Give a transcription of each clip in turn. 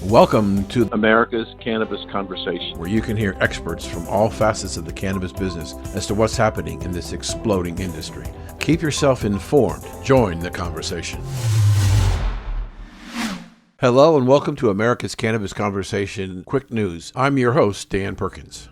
Welcome to America's Cannabis Conversation, where you can hear experts from all facets of the cannabis business as to what's happening in this exploding industry. Keep yourself informed. Join the conversation. Hello and welcome to America's Cannabis Conversation Quick News. I'm your host, Dan Perkins.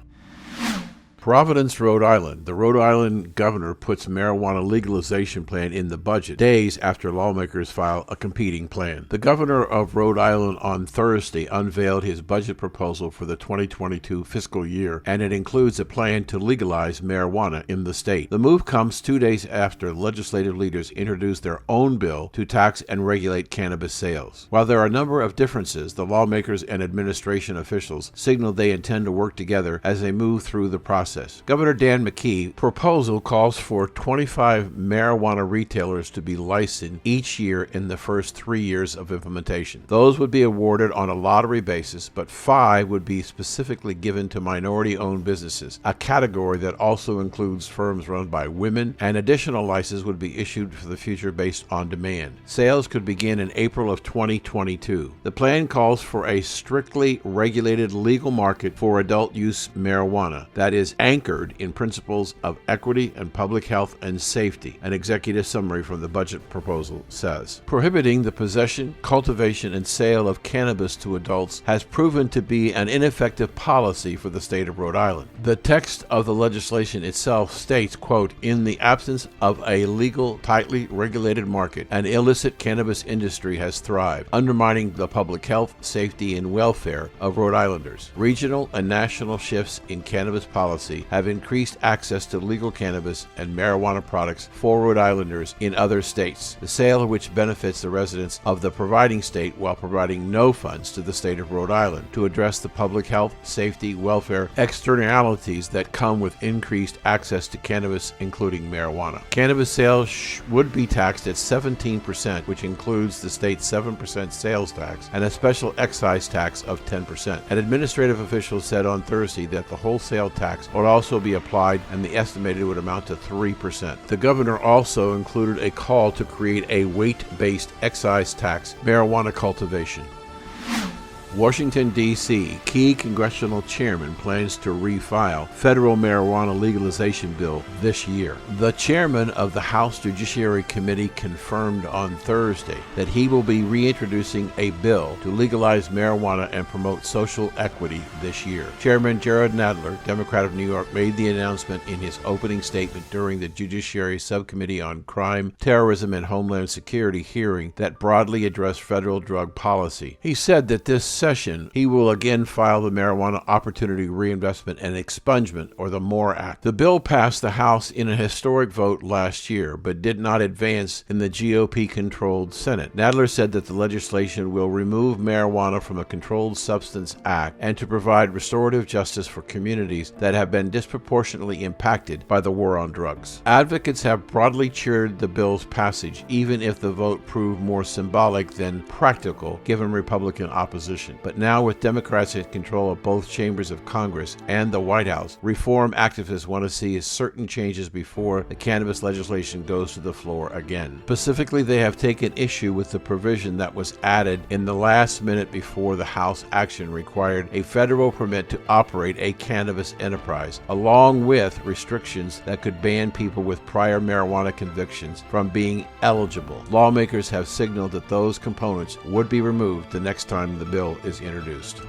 Providence, Rhode Island. The Rhode Island governor puts marijuana legalization plan in the budget days after lawmakers file a competing plan. The governor of Rhode Island on Thursday unveiled his budget proposal for the 2022 fiscal year, and it includes a plan to legalize marijuana in the state. The move comes 2 days after legislative leaders introduced their own bill to tax and regulate cannabis sales. While there are a number of differences, the lawmakers and administration officials signaled they intend to work together as they move through the process. Governor Dan McKee's proposal calls for 25 marijuana retailers to be licensed each year in the first 3 years of implementation. Those would be awarded on a lottery basis, but 5 would be specifically given to minority-owned businesses, a category that also includes firms run by women, and additional licenses would be issued for the future based on demand. Sales could begin in April of 2022. The plan calls for a strictly regulated legal market for adult-use marijuana that is anchored in principles of equity and public health and safety, an executive summary from the budget proposal says. Prohibiting the possession, cultivation, and sale of cannabis to adults has proven to be an ineffective policy for the state of Rhode Island. The text of the legislation itself states, quote, "In the absence of a legal, tightly regulated market, an illicit cannabis industry has thrived, undermining the public health, safety, and welfare of Rhode Islanders. Regional and national shifts in cannabis policy have increased access to legal cannabis and marijuana products for Rhode Islanders in other states, the sale of which benefits the residents of the providing state while providing no funds to the state of Rhode Island to address the public health, safety, welfare externalities that come with increased access to cannabis, including marijuana. Cannabis sales would be taxed at 17%, which includes the state's 7% sales tax and a special excise tax of 10%. An administrative official said on Thursday that the wholesale tax would also be applied, and the estimated would amount to 3%. The governor also included a call to create a weight-based excise tax, marijuana cultivation. Washington, D.C. Key congressional chairman plans to refile federal marijuana legalization bill this year. The chairman of the House Judiciary Committee confirmed on Thursday that he will be reintroducing a bill to legalize marijuana and promote social equity this year. Chairman Jerrold Nadler, Democrat of New York, made the announcement in his opening statement during the Judiciary Subcommittee on Crime, Terrorism, and Homeland Security hearing that broadly addressed federal drug policy. He said that this session, he will again file the Marijuana Opportunity Reinvestment and Expungement, or the MORE Act. The bill passed the House in a historic vote last year, but did not advance in the GOP-controlled Senate. Nadler said that the legislation will remove marijuana from a Controlled Substance Act and to provide restorative justice for communities that have been disproportionately impacted by the war on drugs. Advocates have broadly cheered the bill's passage, even if the vote proved more symbolic than practical given Republican opposition. But now, with Democrats in control of both chambers of Congress and the White House, reform activists want to see certain changes before the cannabis legislation goes to the floor again. Specifically, they have taken issue with the provision that was added in the last minute before the House action required a federal permit to operate a cannabis enterprise, along with restrictions that could ban people with prior marijuana convictions from being eligible. Lawmakers have signaled that those components would be removed the next time the bill is introduced.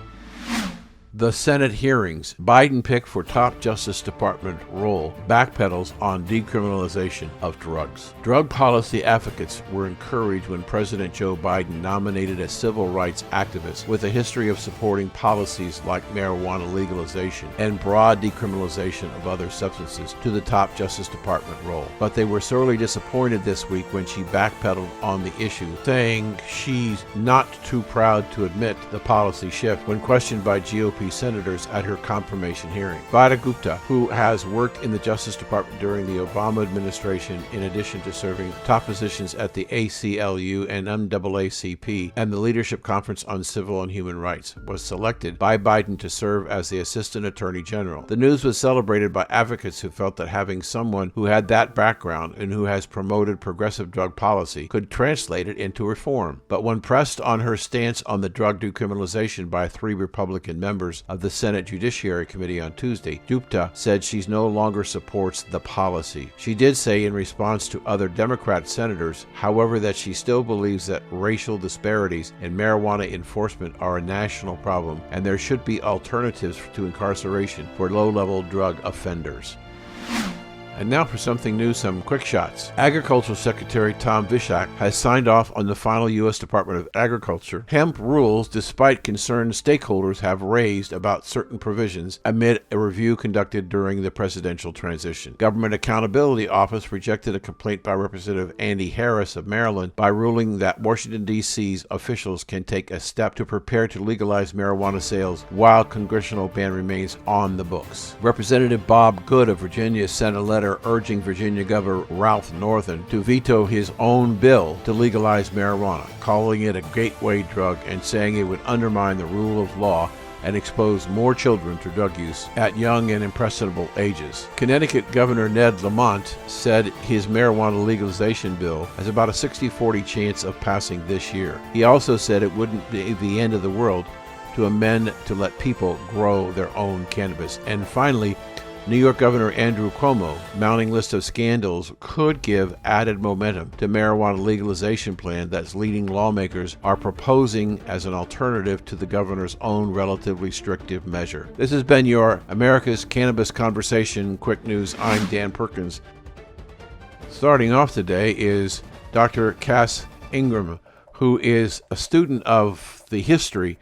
The Senate hearings. Biden pick for top Justice Department role backpedals on decriminalization of drugs. Drug policy advocates were encouraged when President Joe Biden nominated a civil rights activist with a history of supporting policies like marijuana legalization and broad decriminalization of other substances to the top Justice Department role. But they were sorely disappointed this week when she backpedaled on the issue, saying she's not too proud to admit the policy shift. When questioned by GOP BJP senators at her confirmation hearing. Vida Gupta, who has worked in the Justice Department during the Obama administration in addition to serving top positions at the ACLU and NAACP and the Leadership Conference on Civil and Human Rights, was selected by Biden to serve as the Assistant Attorney General. The news was celebrated by advocates who felt that having someone who had that background and who has promoted progressive drug policy could translate it into reform. But when pressed on her stance on the drug decriminalization by 3 Republican members of the Senate Judiciary Committee on Tuesday, Gupta said she no longer supports the policy. She did say in response to other Democrat senators, however, that she still believes that racial disparities in marijuana enforcement are a national problem and there should be alternatives to incarceration for low-level drug offenders. And now for something new, some quick shots. Agricultural Secretary Tom Vilsack has signed off on the final U.S. Department of Agriculture hemp rules despite concerns stakeholders have raised about certain provisions amid a review conducted during the presidential transition. Government Accountability Office rejected a complaint by Representative Andy Harris of Maryland by ruling that Washington, D.C.'s officials can take a step to prepare to legalize marijuana sales while congressional ban remains on the books. Representative Bob Good of Virginia sent a letter urging Virginia Governor Ralph Northam to veto his own bill to legalize marijuana, calling it a gateway drug and saying it would undermine the rule of law and expose more children to drug use at young and impressionable ages. Connecticut Governor Ned Lamont said his marijuana legalization bill has about a 60-40 chance of passing this year. He also said it wouldn't be the end of the world to amend to let people grow their own cannabis. And finally, New York Governor Andrew Cuomo, mounting list of scandals, could give added momentum to marijuana legalization plan that leading lawmakers are proposing as an alternative to the governor's own relatively restrictive measure. This has been your America's Cannabis Conversation Quick News. I'm Dan Perkins. Starting off today is Dr. Cass Ingram, who is a student of the history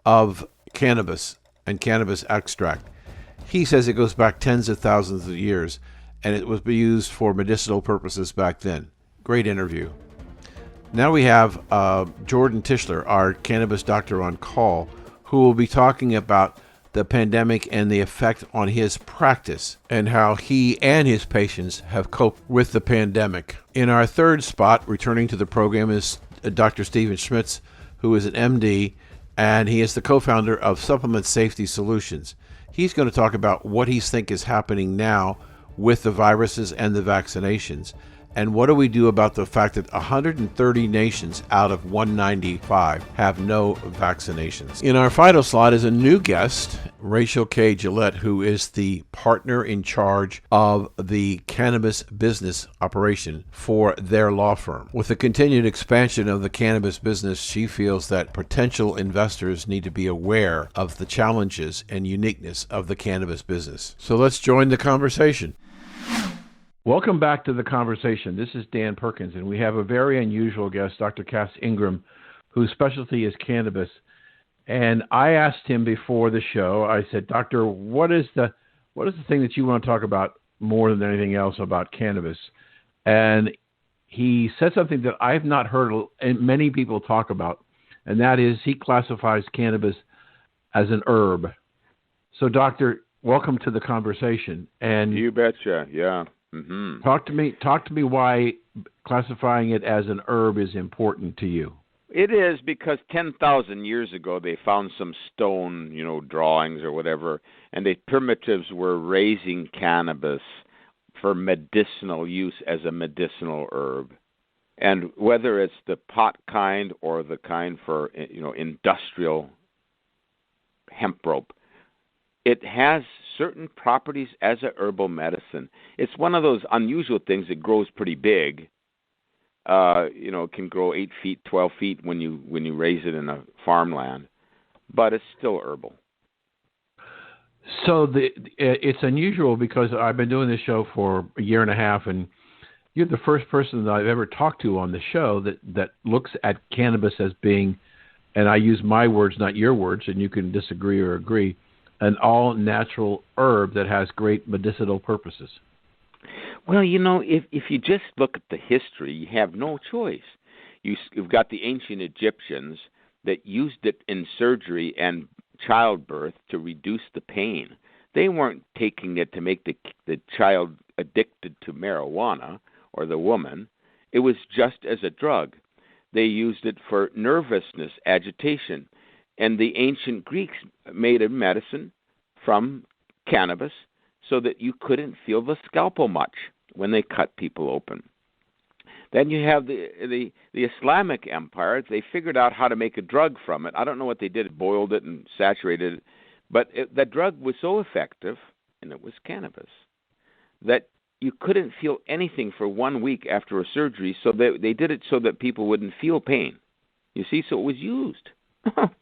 of cannabis and cannabis extract. He says it goes back tens of thousands of years, and it was used for medicinal purposes back then. Great interview. Now we have Jordan Tishler, our cannabis doctor on call, who will be talking about the pandemic and the effect on his practice and how he and his patients have coped with the pandemic. In our third spot, returning to the program, is Dr. Stephen Schmitz, who is an MD, and he is the co-founder of Supplement Safety Solutions. He's going to talk about what he thinks is happening now with the viruses and the vaccinations. And what do we do about the fact that 130 nations out of 195 have no vaccinations? In our final slot is a new guest, Rachel K. Gillette, who is the partner in charge of the cannabis business operation for their law firm. With the continued expansion of the cannabis business, she feels that potential investors need to be aware of the challenges and uniqueness of the cannabis business. So let's join the conversation. Welcome back to the conversation. This is Dan Perkins, and we have a very unusual guest, Dr. Cass Ingram, whose specialty is cannabis. And I asked him before the show, I said, Doctor, what is the thing that you want to talk about more than anything else about cannabis? And he said something that I've not heard many people talk about, and that is he classifies cannabis as an herb. So, Doctor, welcome to the conversation. And you betcha, yeah. Mm-hmm. Talk to me why classifying it as an herb is important to you. It is because 10,000 years ago they found some stone, drawings or whatever, and the primitives were raising cannabis for medicinal use as a medicinal herb. And whether it's the pot kind or the kind for, industrial hemp rope, it has certain properties as a herbal medicine. It's one of those unusual things that grows pretty big. It can grow 8 feet, 12 feet when you raise it in a farmland, but it's still herbal. So it's unusual because I've been doing this show for a year and a half, and you're the first person that I've ever talked to on the show that looks at cannabis as being, and I use my words, not your words, and you can disagree or agree, an all-natural herb that has great medicinal purposes. Well, if you just look at the history, you have no choice. You've got the ancient Egyptians that used it in surgery and childbirth to reduce the pain. They weren't taking it to make the child addicted to marijuana or the woman. It was just as a drug. They used it for nervousness, agitation. And the ancient Greeks made a medicine from cannabis so that you couldn't feel the scalpel much when they cut people open. Then you have the Islamic Empire. They figured out how to make a drug from it. I don't know what they did, boiled it and saturated it. But that drug was so effective, and it was cannabis, that you couldn't feel anything for 1 week after a surgery, so they did it so that people wouldn't feel pain. You see, so it was used. Not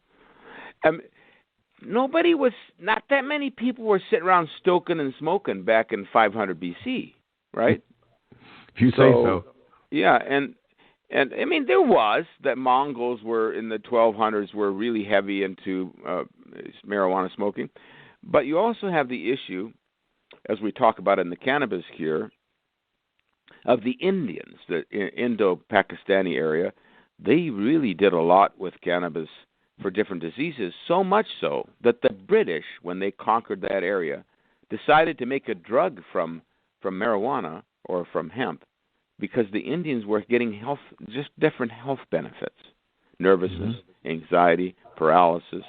that many people were sitting around stoking and smoking back in 500 BC, right? If you say so. Yeah, and I mean, there was that Mongols were in the 1200s were really heavy into marijuana smoking, but you also have the issue, as we talk about in the cannabis here, of the Indians, the Indo-Pakistani area. They really did a lot with cannabis for different diseases, so much so that the British, when they conquered that area, decided to make a drug from marijuana or from hemp, because the Indians were getting just different health benefits: nervousness, anxiety, paralysis,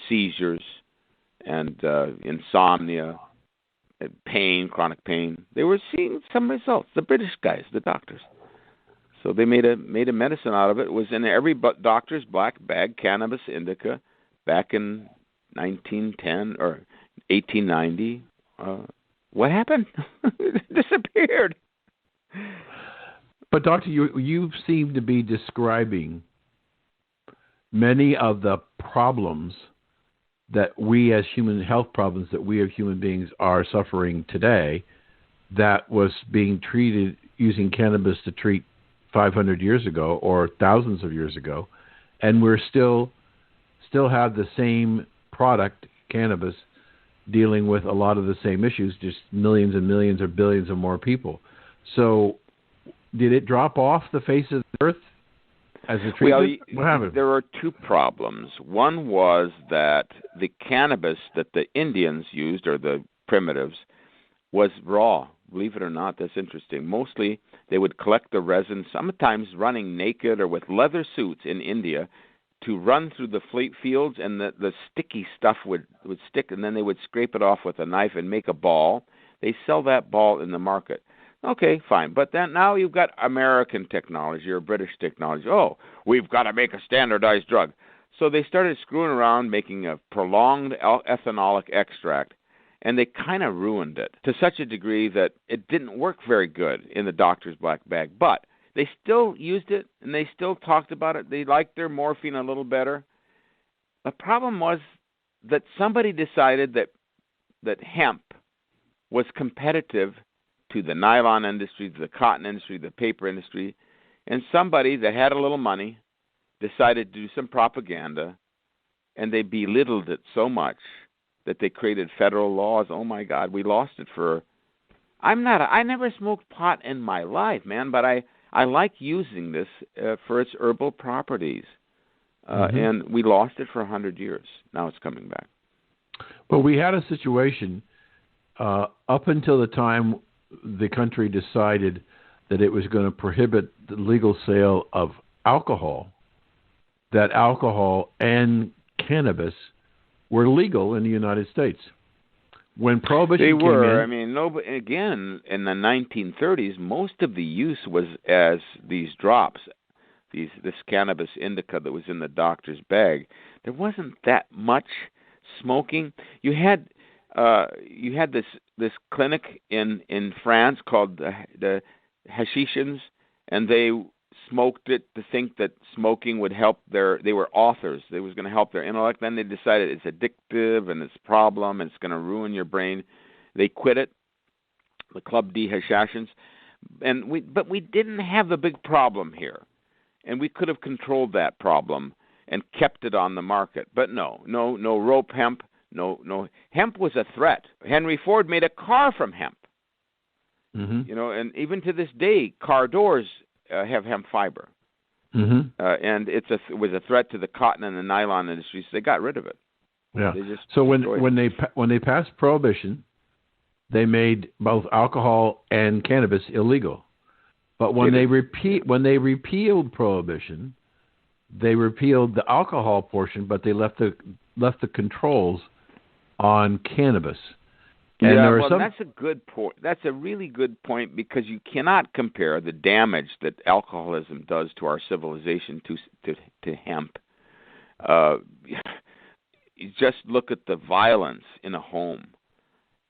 seizures, and insomnia, pain, chronic pain. They were seeing some results. The British guys, the doctors. So they made a medicine out of it. It was in every doctor's black bag, cannabis indica, back in 1910 or 1890. What happened? It disappeared. But Doctor, you seem to be describing many of the problems that we as human health problems that we as human beings are suffering today, that was being treated using cannabis to treat 500 years ago or thousands of years ago, and we're still have the same product, cannabis, dealing with a lot of the same issues, just millions and millions or billions of more people. So did it drop off the face of the earth as a treatment? What happened? There were two problems. One was that the cannabis that the Indians used, or the primitives, was raw. Believe it or not, that's interesting. Mostly they would collect the resin, sometimes running naked or with leather suits in India, to run through the fields, and the sticky stuff would stick, and then they would scrape it off with a knife and make a ball. They sell that ball in the market. Okay, fine. But then now you've got American technology or British technology. Oh, we've got to make a standardized drug. So they started screwing around, making a prolonged ethanolic extract, and they kind of ruined it to such a degree that it didn't work very good in the doctor's black bag. But they still used it, and they still talked about it. They liked their morphine a little better. The problem was that somebody decided that hemp was competitive to the nylon industry, to the cotton industry, the paper industry, and somebody that had a little money decided to do some propaganda, and they belittled it so much that they created federal laws. Oh my God, we lost it for... I never smoked pot in my life, man, but I like using this for its herbal properties. And we lost it for 100 years. Now it's coming back. But we had a situation up until the time the country decided that it was going to prohibit the legal sale of alcohol, that alcohol and cannabis were legal in the United States. When Prohibition came in... They were. I mean, again, in the 1930s, most of the use was as these drops, this cannabis indica that was in the doctor's bag. There wasn't that much smoking. You had this clinic in France called the Hashishans, and they smoked it to think that smoking would help they were authors. It was going to help their intellect. Then they decided it's addictive and it's a problem. It's going to ruin your brain. They quit it, the Club des Hashishans. But we didn't have the big problem here. And we could have controlled that problem and kept it on the market. But no rope hemp. No, hemp was a threat. Henry Ford made a car from hemp. You know, and even to this day, car doors have hemp fiber. And it was a threat to the cotton and the nylon industries. So they got rid of it. Yeah. They just So destroyed when they passed prohibition, they made both alcohol and cannabis illegal. But when they repealed prohibition, they repealed the alcohol portion, but they left the controls on cannabis. And that's a good point. That's a really good point, because you cannot compare the damage that alcoholism does to our civilization to hemp. You just look at the violence in a home.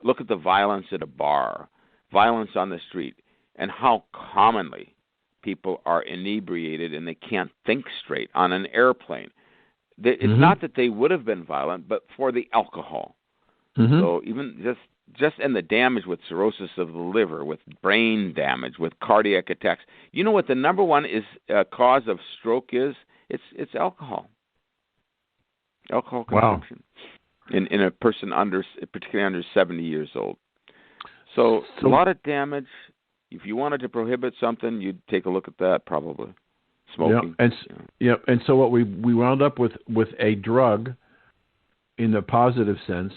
Look at the violence at a bar, violence on the street, and how commonly people are inebriated and they can't think straight on an airplane. It's not that they would have been violent, but for the alcohol. So even just and the damage with cirrhosis of the liver, with brain damage, with cardiac attacks. You know what the number one cause of stroke is? It's alcohol. Alcohol consumption in a person particularly under 70 years old. So a lot of damage. If you wanted to prohibit something, you'd take a look at that probably. Smoking. And so what we wound up with a drug in the positive sense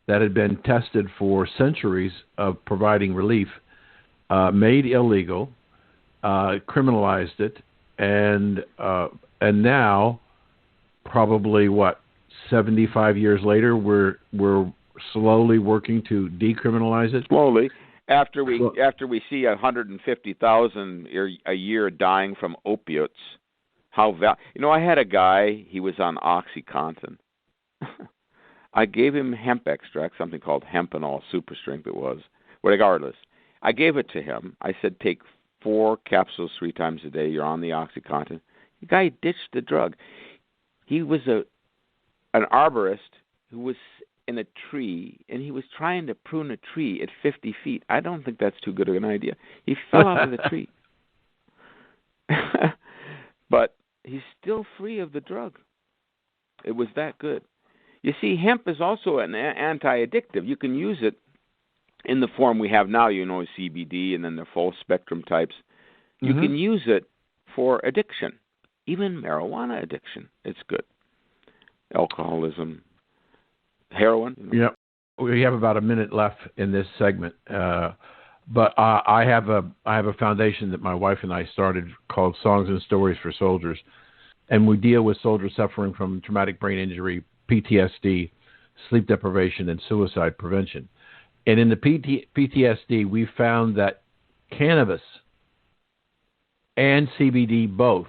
that had been tested for centuries of providing relief, made illegal, criminalized it, and now, probably 75 years later, we're slowly working to decriminalize it. Slowly, after we see 150,000 a year dying from opiates, I had a guy. He was on OxyContin. I gave him hemp extract, something called hempanol super strength. It was, regardless. I gave it to him. I said, take 4 capsules 3 times a day. You're on the OxyContin. The guy ditched the drug. He was an arborist who was in a tree, and he was trying to prune a tree at 50 feet. I don't think that's too good of an idea. He fell out of the tree. But he's still free of the drug. It was that good. You see, hemp is also an anti-addictive. You can use it in the form we have now, CBD, and then the full spectrum types. You can use it for addiction, even marijuana addiction. It's good. Alcoholism, heroin. Yeah, we have about a minute left in this segment, but I have a foundation that my wife and I started called Songs and Stories for Soldiers, and we deal with soldiers suffering from traumatic brain injury, PTSD, sleep deprivation, and suicide prevention. And in the PTSD, we found that cannabis and CBD both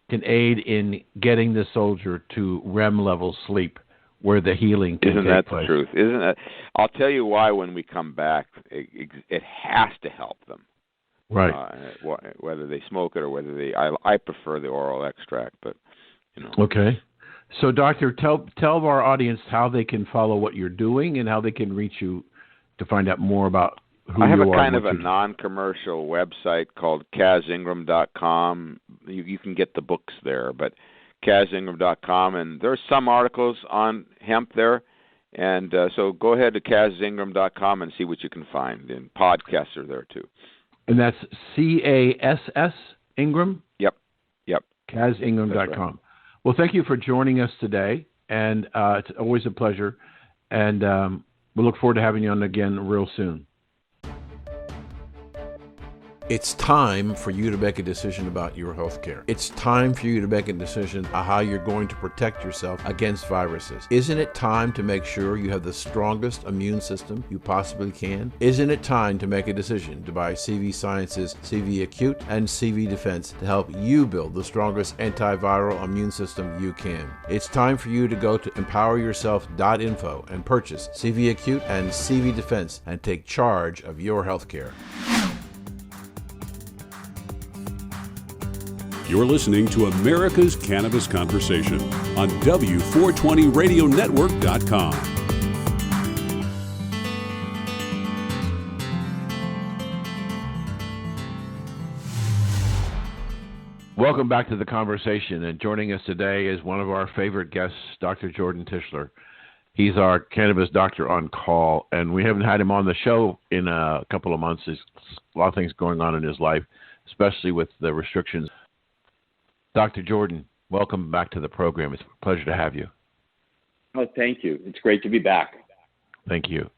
can aid in getting the soldier to REM level sleep, where the healing can take place. Isn't that the truth? Isn't that? I'll tell you why when we come back. It has to help them. Right. Whether they smoke it or whether I prefer the oral extract, but Okay. So, Doctor, tell our audience how they can follow what you're doing and how they can reach you to find out more about who you are. I have a kind of a non-commercial website called CAZingram.com. You can get the books there, but CAZingram.com, and there's some articles on hemp there. And so go ahead to CAZingram.com and see what you can find. And podcasts are there too. And that's CASS Ingram? Yep. CAZingram.com. Right. Well, thank you for joining us today, and it's always a pleasure. And we look forward to having you on again real soon. It's time for you to make a decision about your health care. It's time for you to make a decision on how you're going to protect yourself against viruses. Isn't it time to make sure you have the strongest immune system you possibly can? Isn't it time to make a decision to buy CV Sciences CV Acute and CV Defense to help you build the strongest antiviral immune system you can? It's time for you to go to empoweryourself.info and purchase CV Acute and CV Defense and take charge of your health care. You're listening to America's Cannabis Conversation on W420RadioNetwork.com. Welcome back to the conversation, and joining us today is one of our favorite guests, Dr. Jordan Tishler. He's our cannabis doctor on call, and we haven't had him on the show in a couple of months. There's a lot of things going on in his life, especially with the restrictions. Dr. Jordan, welcome back to the program. It's a pleasure to have you. Oh, thank you. It's great to be back. Thank you.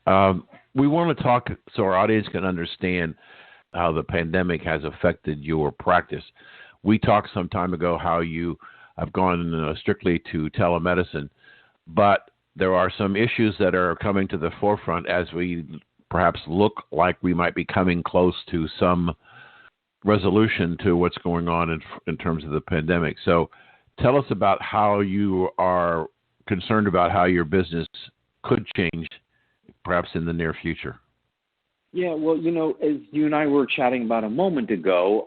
We want to talk so our audience can understand how the pandemic has affected your practice. We talked some time ago how you have gone strictly to telemedicine, but there are some issues that are coming to the forefront as we perhaps look like we might be coming close to some resolution to what's going on in terms of the pandemic. So tell us about how you are concerned about how your business could change perhaps in the near future. Yeah, well, as you and I were chatting about a moment ago,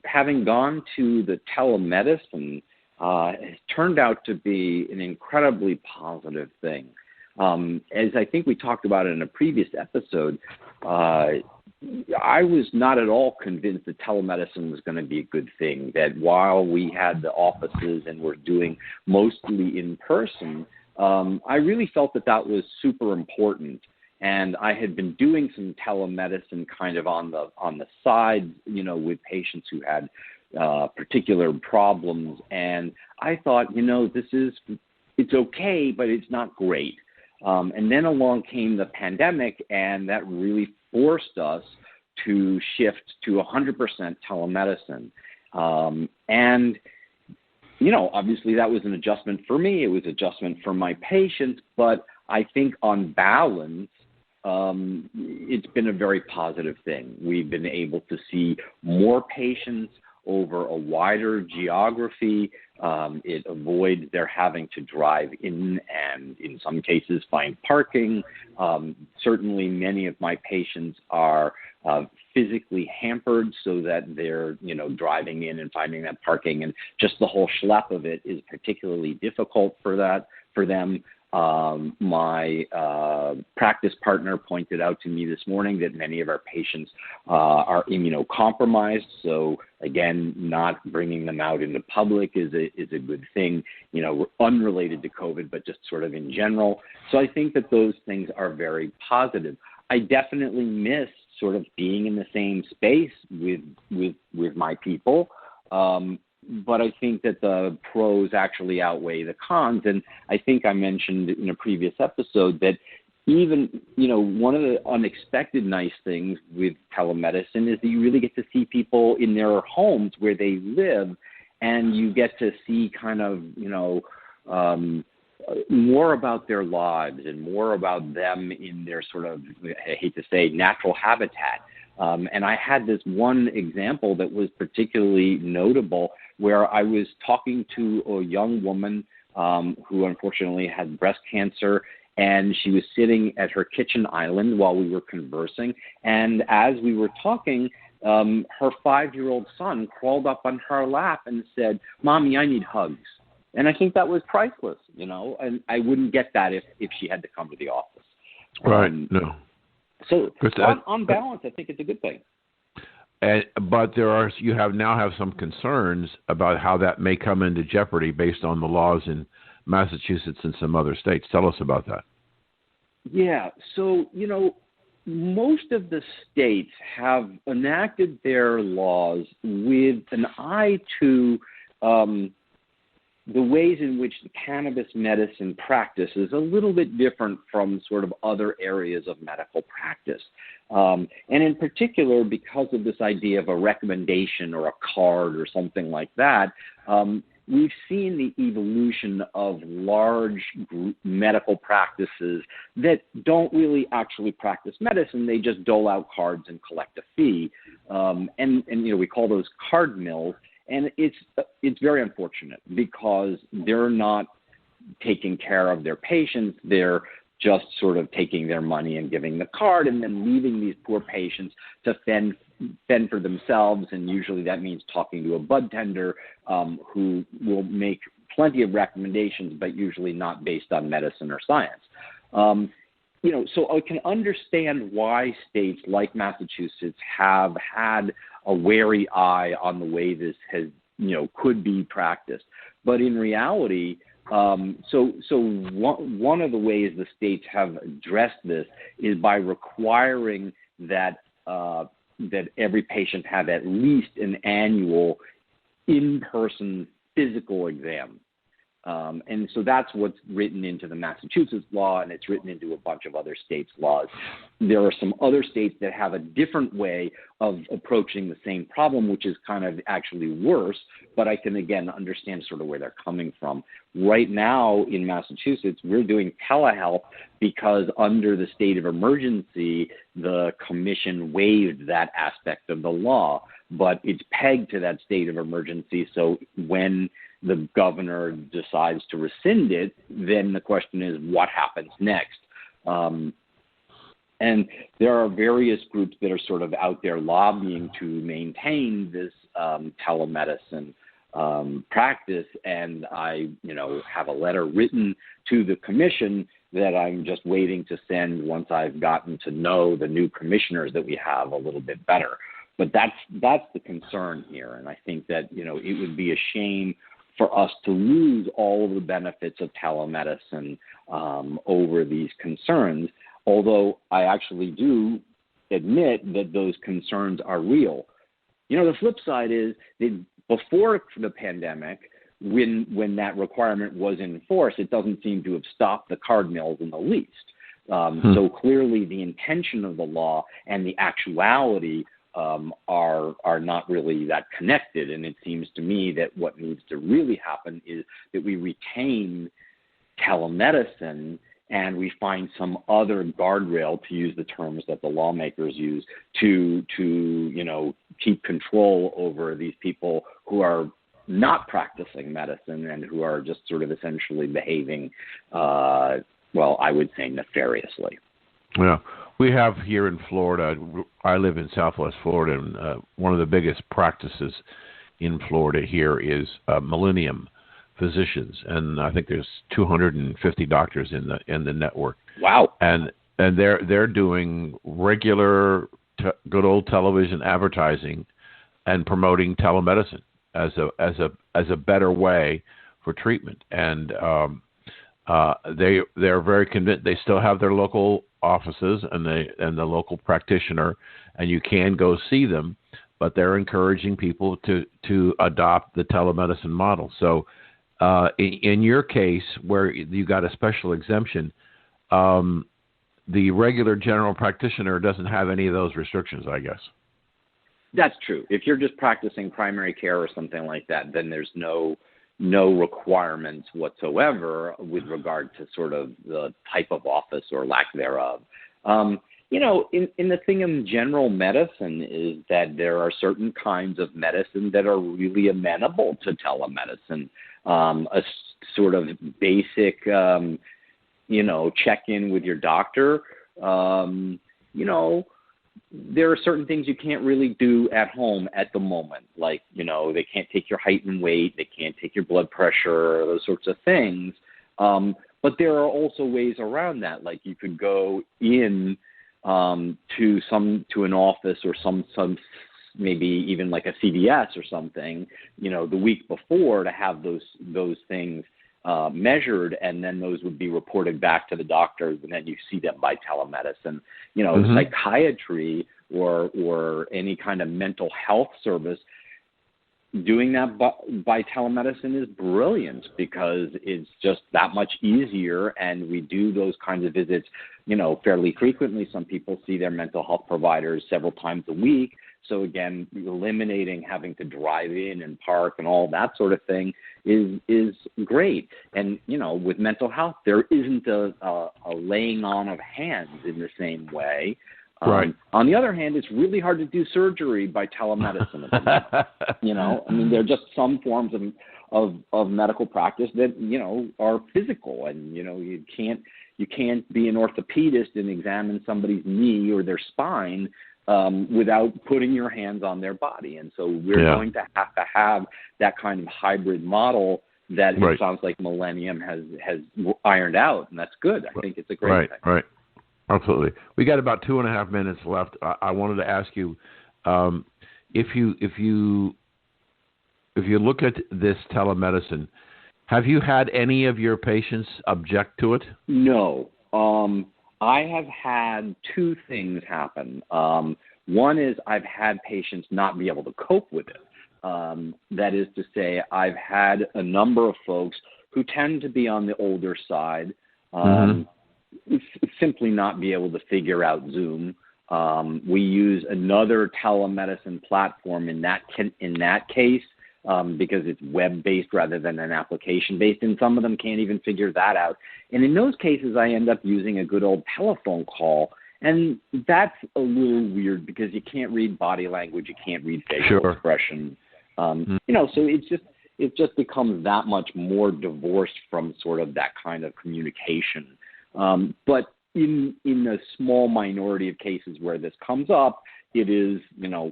having gone to the telemedicine has turned out to be an incredibly positive thing. As I think we talked about in a previous episode, I was not at all convinced that telemedicine was going to be a good thing, that while we had the offices and were doing mostly in person, I really felt that was super important. And I had been doing some telemedicine kind of on the side, with patients who had particular problems. And I thought, it's okay, but it's not great. And then along came the pandemic, and that really forced us to shift to 100% telemedicine. And obviously that was an adjustment for me. It was an adjustment for my patients. But I think on balance, it's been a very positive thing. We've been able to see more patients over a wider geography. It avoids their having to drive in and in some cases find parking. Certainly many of my patients are physically hampered so that they're, driving in and finding that parking, and just the whole schlep of it is particularly difficult for them. My practice partner pointed out to me this morning that many of our patients are immunocompromised. So again, not bringing them out into public is a good thing, unrelated to COVID, but just sort of in general. So I think that those things are very positive. I definitely miss sort of being in the same space with my people. But I think that the pros actually outweigh the cons. And I think I mentioned in a previous episode that even, one of the unexpected nice things with telemedicine is that you really get to see people in their homes where they live, and you get to see kind of, more about their lives and more about them in their sort of, I hate to say, natural habitat. And I had this one example that was particularly notable where I was talking to a young woman who unfortunately had breast cancer, and she was sitting at her kitchen island while we were conversing. And as we were talking, her 5-year-old son crawled up on her lap and said, "Mommy, I need hugs." And I think that was priceless, and I wouldn't get that if she had to come to the office. Right, no. So on balance, I think it's a good thing. But you now have some concerns about how that may come into jeopardy based on the laws in Massachusetts and some other states. Tell us about that. Yeah. So, most of the states have enacted their laws with an eye to the ways in which the cannabis medicine practice is a little bit different from sort of other areas of medical practice. And in particular, because of this idea of a recommendation or a card or something like that, we've seen the evolution of large group medical practices that don't really actually practice medicine. They just dole out cards and collect a fee. And we call those card mills. And it's very unfortunate because they're not taking care of their patients. They're just sort of taking their money and giving the card and then leaving these poor patients to fend for themselves. And usually that means talking to a bud tender who will make plenty of recommendations, but usually not based on medicine or science. So I can understand why states like Massachusetts have had a wary eye on the way this has, could be practiced. But in reality, so one of the ways the states have addressed this is by requiring that every patient have at least an annual in-person physical exam. And so that's what's written into the Massachusetts law, and it's written into a bunch of other states' laws. There are some other states that have a different way of approaching the same problem, which is kind of actually worse, but I can, again, understand sort of where they're coming from. Right now in Massachusetts, we're doing telehealth because under the state of emergency, the commission waived that aspect of the law, but it's pegged to that state of emergency. So when the governor decides to rescind it, then the question is what happens next? And there are various groups that are sort of out there lobbying to maintain this telemedicine practice. And I, have a letter written to the commission that I'm just waiting to send once I've gotten to know the new commissioners that we have a little bit better. But that's the concern here. And I think that, it would be a shame for us to lose all of the benefits of telemedicine over these concerns, although I actually do admit that those concerns are real. The flip side is that before the pandemic, when that requirement was in force, it doesn't seem to have stopped the card mills in the least. So clearly the intention of the law and the actuality are not really that connected. And it seems to me that what needs to really happen is that we retain telemedicine and we find some other guardrail, to use the terms that the lawmakers use, to keep control over these people who are not practicing medicine and who are just sort of essentially behaving, I would say nefariously. Yeah. We have here in Florida, I live in Southwest Florida, and one of the biggest practices in Florida here is Millennium Physicians, and I think there's 250 doctors in the network. Wow! And they're doing regular good old television advertising and promoting telemedicine as a better way for treatment, and they're very convinced. They still have their local offices and the local practitioner, and you can go see them, but they're encouraging people to adopt the telemedicine model. So in your case, where you got a special exemption, the regular general practitioner doesn't have any of those restrictions, I guess. That's true. If you're just practicing primary care or something like that, then there's no requirements whatsoever with regard to sort of the type of office or lack thereof. In the thing in general medicine is that there are certain kinds of medicine that are really amenable to telemedicine. A sort of basic, check-in with your doctor, there are certain things you can't really do at home at the moment. Like, they can't take your height and weight. They can't take your blood pressure, those sorts of things. But there are also ways around that. Like you could go in to an office or some maybe even like a CVS or something, the week before to have those things measured, and then those would be reported back to the doctors, and then you see them by telemedicine. Psychiatry or any kind of mental health service, doing that by telemedicine is brilliant because it's just that much easier, and we do those kinds of visits, fairly frequently. Some people see their mental health providers several times a week. So again, eliminating having to drive in and park and all that sort of thing is great. And, with mental health, there isn't a laying on of hands in the same way. Right. On the other hand, it's really hard to do surgery by telemedicine. There are just some forms of medical practice that, are physical, and, you can't be an orthopedist and examine somebody's knee or their spine without putting your hands on their body. And so we're going to have that kind of hybrid model that it sounds like Millennium has ironed out, and that's good. I think it's a great thing. Right. Absolutely. We got about 2.5 minutes left. I wanted to ask you, if you look at this telemedicine, have you had any of your patients object to it? No. I have had two things happen. One is I've had patients not be able to cope with it. That is to say, I've had a number of folks who tend to be on the older side, simply not be able to figure out Zoom. We use another telemedicine platform in that case because it's web-based rather than an application-based, and some of them can't even figure that out. And in those cases, I end up using a good old telephone call, and that's a little weird because you can't read body language, you can't read facial expression. So it just becomes that much more divorced from sort of that kind of communication. But in a small minority of cases where this comes up, it is,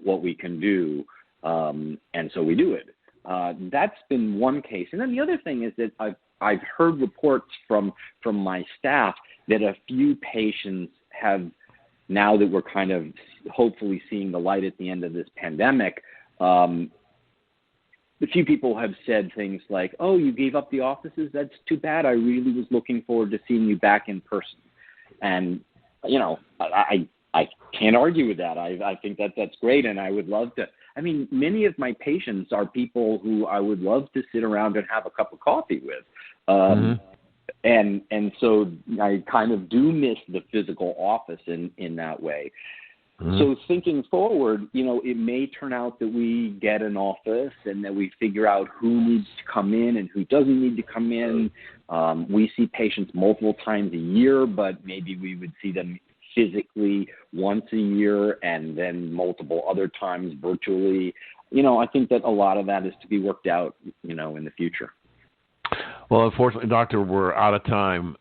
what we can do. And so we do it. That's been one case. And then the other thing is that I've heard reports from my staff that a few patients have, now that we're kind of hopefully seeing the light at the end of this pandemic, a few people have said things like, "Oh, you gave up the offices? That's too bad. I really was looking forward to seeing you back in person." And, I can't argue with that. I think that's great, and I would love to. I mean, many of my patients are people who I would love to sit around and have a cup of coffee with. And so I kind of do miss the physical office in that way. So thinking forward, it may turn out that we get an office and that we figure out who needs to come in and who doesn't need to come in. We see patients multiple times a year, but maybe we would see them physically once a year and then multiple other times virtually. I think that a lot of that is to be worked out, in the future. Well, unfortunately, Doctor, we're out of time.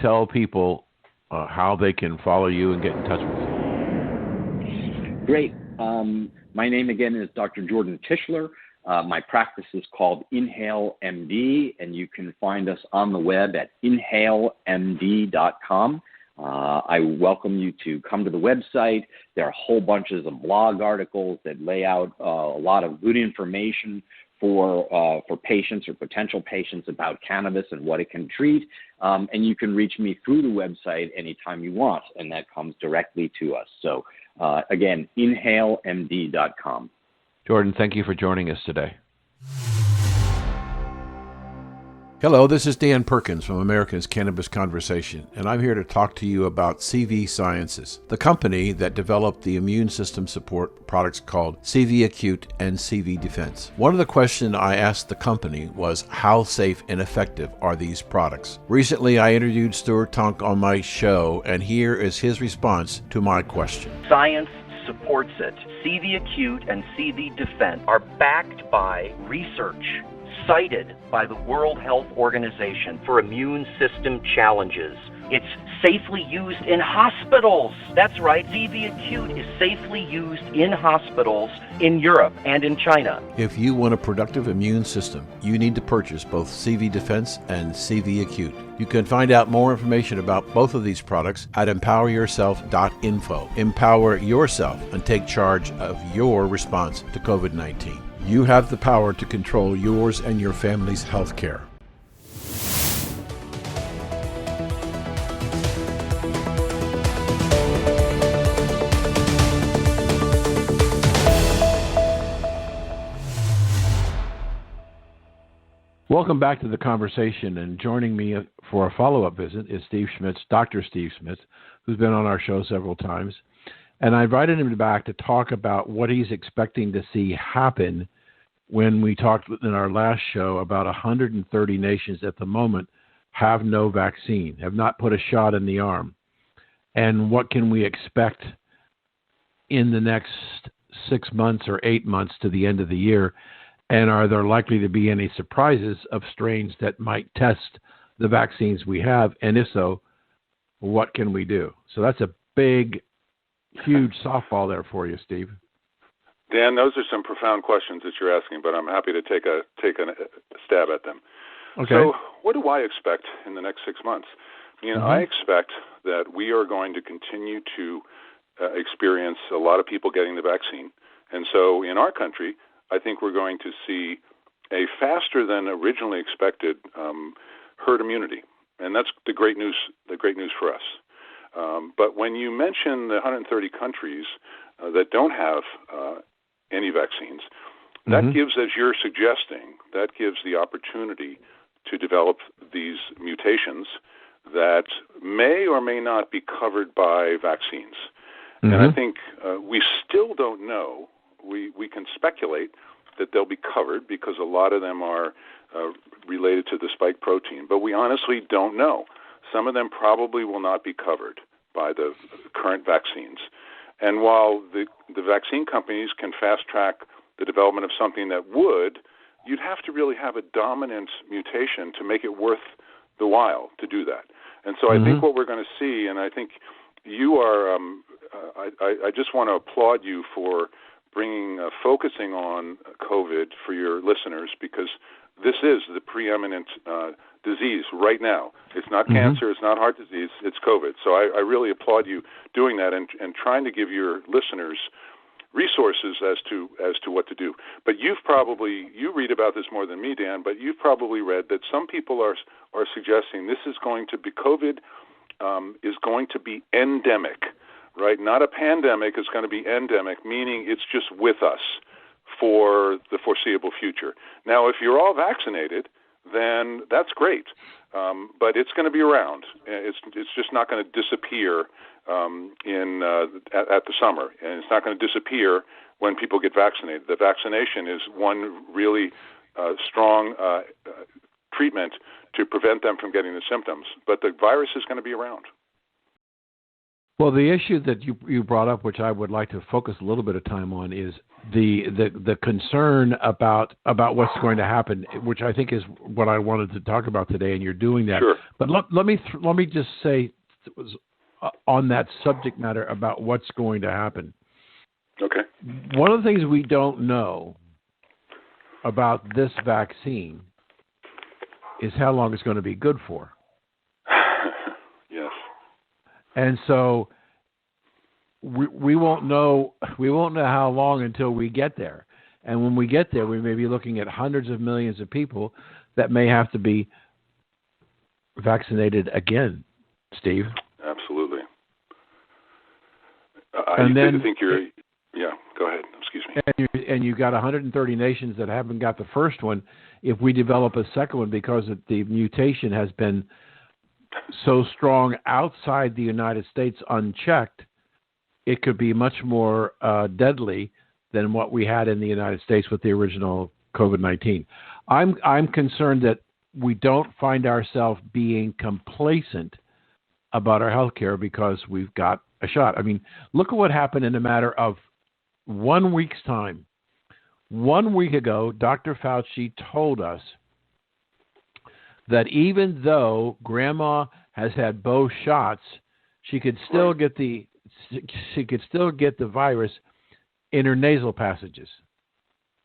Tell people how they can follow you and get in touch with you. Great. My name again is Dr. Jordan Tishler. My practice is called Inhale MD, and you can find us on the web at inhalemd.com. I welcome you to come to the website. There are whole bunches of blog articles that lay out a lot of good information for patients or potential patients about cannabis and what it can treat. And you can reach me through the website anytime you want, and that comes directly to us. So again, inhalemd.com. Jordan, thank you for joining us today. Hello, this is Dan Perkins from America's Cannabis Conversation, and I'm here to talk to you about CV Sciences, the company that developed the immune system support products called CV Acute and CV Defense. One of the questions I asked the company was, how safe and effective are these products? Recently, I interviewed Stuart Tonk on my show, and here is his response to my question. Science supports it. CV Acute and CV Defense are backed by research cited by the World Health Organization for immune system challenges. It's safely used in hospitals. That's right, CV Acute is safely used in hospitals in Europe and in China. If you want a productive immune system, you need to purchase both CV Defense and CV Acute. You can find out more information about both of these products at empoweryourself.info. Empower yourself and take charge of your response to COVID-19. You have the power to control yours and your family's health care. Welcome back to the conversation, and joining me for a follow-up visit is Steve Schmitz, Dr. Steve Schmitz, who's been on our show several times. And I invited him back to talk about what he's expecting to see happen when we talked in our last show about 130 nations at the moment have no vaccine, have not put a shot in the arm. And what can we expect in the next 6 months or 8 months to the end of the year? And are there likely to be any surprises of strains that might test the vaccines we have? And if so, what can we do? So that's a big, huge softball there for you, Steve. Dan, those are some profound questions that you're asking, but I'm happy to take a stab at them. Okay. So what do I expect in the next 6 months? I expect that we are going to continue to experience a lot of people getting the vaccine. And so in our country, I think we're going to see a faster than originally expected herd immunity. And that's the great news for us. But when you mention the 130 countries that don't have any vaccines, that gives, as you're suggesting, that gives the opportunity to develop these mutations that may or may not be covered by vaccines. Mm-hmm. And I think we still don't know. We can speculate that they'll be covered because a lot of them are related to the spike protein, but we honestly don't know. Some of them probably will not be covered by the current vaccines. And while the vaccine companies can fast-track the development of something that would, you'd have to really have a dominant mutation to make it worth the while to do that. And so I think what we're going to see, and I think you are, I just want to applaud you for focusing on COVID for your listeners, because this is the preeminent disease right now. It's not cancer, it's not heart disease, it's COVID. So I really applaud you doing that and trying to give your listeners resources as to what to do. But you read about this more than me, Dan, but you've probably read that some people are suggesting this is going to be, COVID is going to be endemic, right? Not a pandemic, it's going to be endemic, meaning it's just with us for the foreseeable future. Now, if you're all vaccinated, then that's great, but it's going to be around. It's just not going to disappear at the summer, and it's not going to disappear when people get vaccinated. The vaccination is one really strong treatment to prevent them from getting the symptoms, but the virus is going to be around. Well, the issue that you brought up, which I would like to focus a little bit of time on, is the concern about what's going to happen, which I think is what I wanted to talk about today, and you're doing that. Sure. But let me just say on that subject matter about what's going to happen. Okay. One of the things we don't know about this vaccine is how long it's going to be good for. Yes. And so we won't know how long until we get there. And when we get there, we may be looking at hundreds of millions of people that may have to be vaccinated again, Steve. Absolutely. Yeah, go ahead. Excuse me. And you've got 130 nations that haven't got the first one. If we develop a second one, because the mutation has been so strong outside the United States unchecked, it could be much more deadly than what we had in the United States with the original COVID-19. I'm concerned that we don't find ourselves being complacent about our health care because we've got a shot. I mean, look at what happened in a matter of 1 week's time. 1 week ago, Dr. Fauci told us that even though Grandma has had both shots, she could still get the virus in her nasal passages.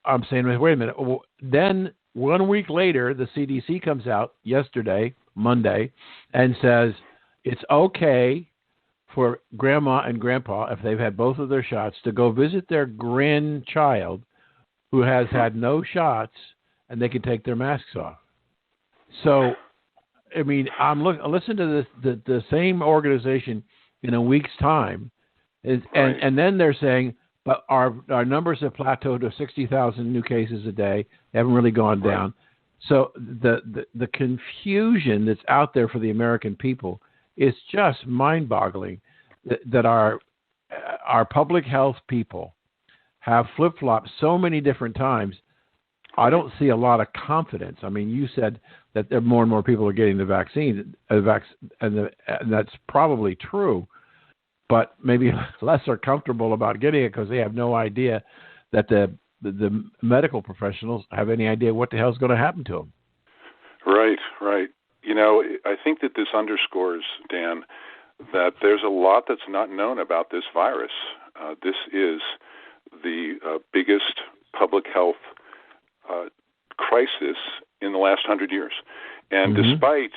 I'm saying, wait a minute. Then 1 week later, the CDC comes out yesterday, Monday, and says it's okay for Grandma and Grandpa, if they've had both of their shots, to go visit their grandchild who has had no shots, and they can take their masks off. So, I mean, listen to this, the same organization in a week's time, and then they're saying, but our numbers have plateaued to 60,000 new cases a day. They haven't really gone down. So the confusion that's out there for the American people is just mind-boggling. That our public health people have flip-flopped so many different times. I don't see a lot of confidence. I mean, you said that there more and more people are getting the vaccine, and that's probably true, but maybe less are comfortable about getting it because they have no idea that the medical professionals have any idea what the hell is going to happen to them. Right. You know, I think that this underscores, Dan, that there's a lot that's not known about this virus. This is the biggest public health crisis in the last 100 years. And despite